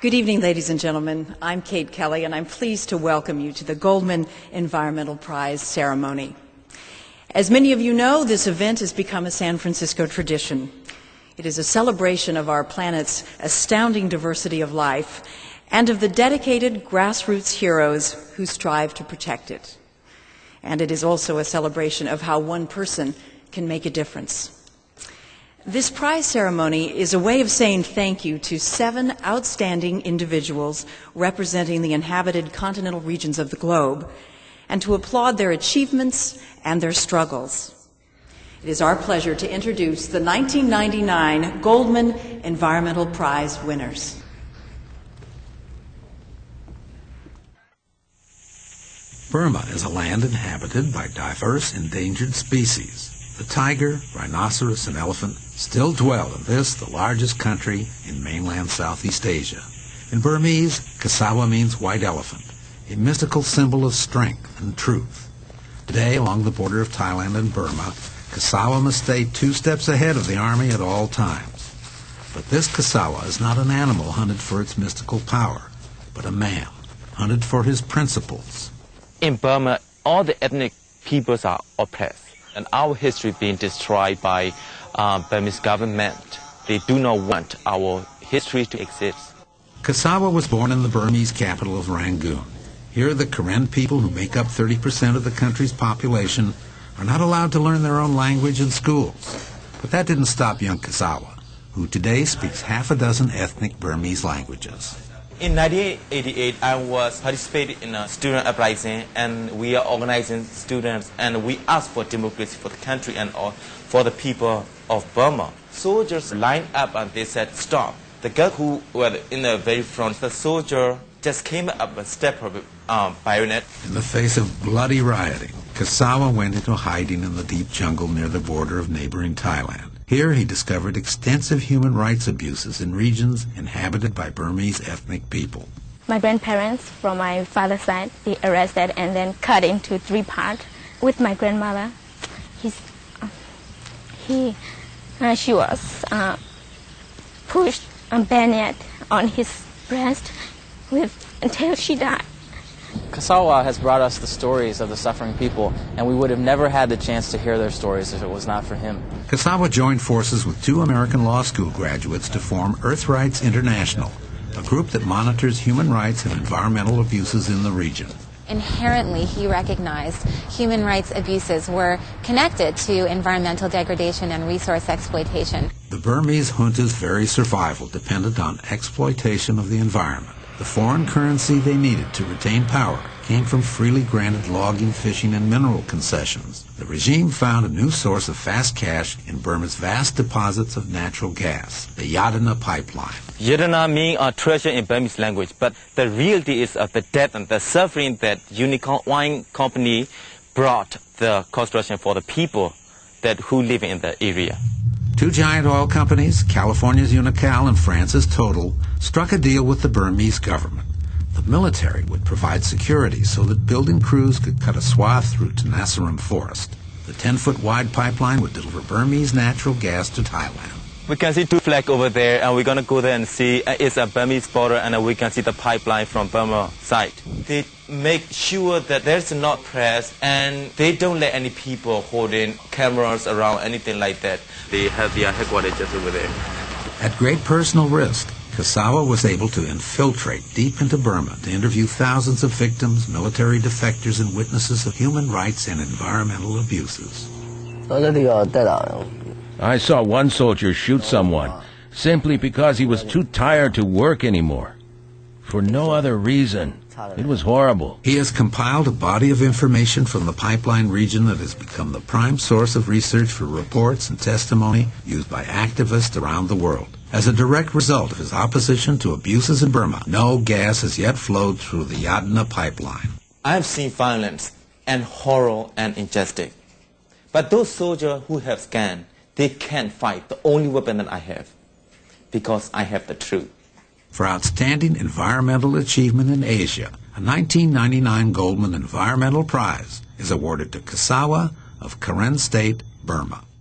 Good evening, ladies and gentlemen. I'm Kate Kelly, and I'm pleased to welcome you to the Goldman Environmental Prize ceremony. As many of you know, this event has become a San Francisco tradition. It is a celebration of our planet's astounding diversity of life and of the dedicated grassroots heroes who strive to protect it. And it is also a celebration of how one person can make a difference. This prize ceremony is a way of saying thank you to 7 outstanding individuals representing the inhabited continental regions of the globe, and to applaud their achievements and their struggles. It is our pleasure to introduce the 1999 Goldman Environmental Prize winners. Burma is a land inhabited by diverse endangered species. The tiger, rhinoceros, and elephant still dwell in this, the largest country in mainland Southeast Asia. In Burmese, Hsaw means white elephant, a mystical symbol of strength and truth. Today, along the border of Thailand and Burma, Hsaw must stay 2 steps ahead of the army at all times. But this Hsaw is not an animal hunted for its mystical power, but a man hunted for his principles. In Burma, all the ethnic peoples are oppressed, and our history being destroyed by Burmese government. They do not want our history to exist. Hsaw was born in the Burmese capital of Rangoon. Here, the Karen people, who make up 30% of the country's population, are not allowed to learn their own language in schools. But that didn't stop young Hsaw, who today speaks half a dozen ethnic Burmese languages. In 1988, I was participating in a student uprising, and we are organizing students, and we asked for democracy for the country and for the people of Burma. Soldiers lined up and they said, stop. The girl who was in the very front, the soldier just came up and stepped her bayonet. In the face of bloody rioting, Hsaw went into hiding in the deep jungle near the border of neighboring Thailand. Here he discovered extensive human rights abuses in regions inhabited by Burmese ethnic people. My grandparents from my father's side, they arrested and then cut into 3 parts. With my grandmother, she was pushed a bayonet on his breast until she died. Hsaw has brought us the stories of the suffering people, and we would have never had the chance to hear their stories if it was not for him. Hsaw joined forces with 2 American law school graduates to form Earth Rights International, a group that monitors human rights and environmental abuses in the region. Inherently, he recognized human rights abuses were connected to environmental degradation and resource exploitation. The Burmese junta's very survival depended on exploitation of the environment. The foreign currency they needed to retain power came from freely granted logging, fishing, and mineral concessions. The regime found a new source of fast cash in Burma's vast deposits of natural gas, the Yadana pipeline. Yadana means treasure in Burmese language, but the reality is of the death and the suffering that Unicorn Wine Company brought the construction for the people who live in the area. 2 giant oil companies, California's Unocal and France's Total, struck a deal with the Burmese government. The military would provide security so that building crews could cut a swath through Tenasserim Forest. The 10-foot wide pipeline would deliver Burmese natural gas to Thailand. We can see 2 flags over there, and we're going to go there and see it's a Burmese border, and we can see the pipeline from Burma side. They make sure that there's not press, and they don't let any people holding cameras around, anything like that. They have their headquarters just over there. At great personal risk, Hsaw was able to infiltrate deep into Burma to interview thousands of victims, military defectors, and witnesses of human rights and environmental abuses. I saw one soldier shoot someone simply because he was too tired to work anymore. For no other reason. It was horrible. He has compiled a body of information from the pipeline region that has become the prime source of research for reports and testimony used by activists around the world. As a direct result of his opposition to abuses in Burma, no gas has yet flowed through the Yadana pipeline. I've seen violence and horror and injustice. But those soldiers who have scanned, they can't fight the only weapon that I have, because I have the truth. For outstanding environmental achievement in Asia, a 1999 Goldman Environmental Prize is awarded to Hsaw of Karen State, Burma.